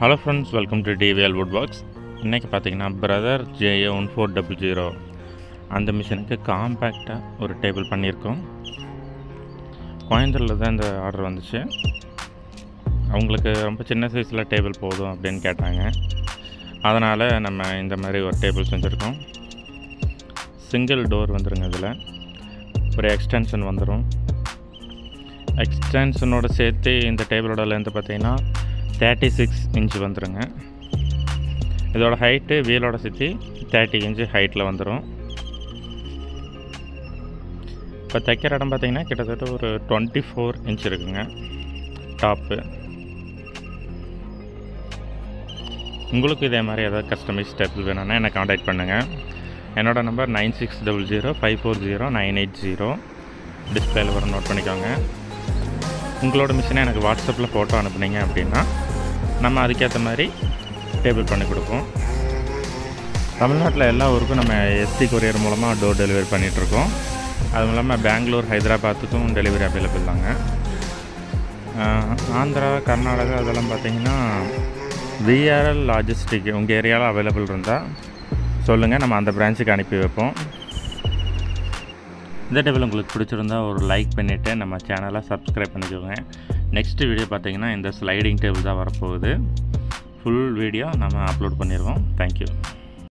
Hello friends, welcome to TVL would box. இன்றைக்கி பார்த்தீங்கன்னா brother JA1400 அந்த மிஷினுக்கு காம்பேக்டாக ஒரு டேபிள் பண்ணியிருக்கோம். கோயம்புத்தூரில் தான் இந்த ஆர்டர் வந்துச்சு. அவங்களுக்கு ரொம்ப சின்ன சைஸில் டேபிள் போதும் அப்படின்னு கேட்டாங்க. அதனால் நம்ம இந்த மாதிரி ஒரு டேபிள் செஞ்சுருக்கோம். சிங்கிள் டோர் வந்துடுங்க. இதில் ஒரு எக்ஸ்டென்ஷன் வந்துடும். எக்ஸ்டென்ஷனோடு சேர்த்து இந்த டேபிளோட லென்த்து பார்த்திங்கன்னா 36 இன்ச்சு வந்துடுங்க. இதோட ஹைட்டு வீலோட சேர்த்து 30 இன்ச்சு ஹைட்டில் வந்துடும். இப்போ தைக்கிற இடம் பார்த்திங்கன்னா கிட்டத்தட்ட ஒரு 24 இன்ச் இருக்குங்க டாப்பு. உங்களுக்கு இதே மாதிரி ஏதாவது கஸ்டமைஸ் டேபிள் வேணும்னா என்னை காண்டாக்ட் பண்ணுங்கள். என்னோடய நம்பர் 9600540980. டிஸ்பிளேயில் வர நோட் பண்ணிக்கோங்க. உங்களோட மிஷினை எனக்கு வாட்ஸ்அப்பில் ஃபோட்டோ அனுப்புனீங்க அப்படின்னா நம்ம அதுக்கேற்ற மாதிரி டேபிள் பண்ணி கொடுப்போம். தமிழ்நாட்டில் எல்லா ஊருக்கும் நம்ம ST கொரியர் மூலமாக டோர் டெலிவரி பண்ணிகிட்ருக்கோம். அதுவும் இல்லாமல் பெங்களூர், ஹைதராபாத்துக்கும் டெலிவரி அவைலபிள் தாங்க. ஆந்திரா, கர்நாடகா அதெல்லாம் பார்த்திங்கன்னா VRL லாஜிஸ்டிக் உங்கள் ஏரியாவில் அவைலபிள் இருந்தால் சொல்லுங்கள், நம்ம அந்த பிரான்ச்சுக்கு அனுப்பி வைப்போம். இந்த டேபிள் உங்களுக்கு பிடிச்சிருந்தா ஒரு லைக் பண்ணிவிட்டு நம்ம சேனலை சப்ஸ்கிரைப் பண்ணிக்கோங்க. நெக்ஸ்ட் வீடியோ பார்த்திங்கன்னா இந்த ஸ்லைடிங் டேபிள் தான் வரப்போகுது. ஃபுல் வீடியோ நம்ம அப்லோட் பண்ணிடுவோம். தேங்க்யூ.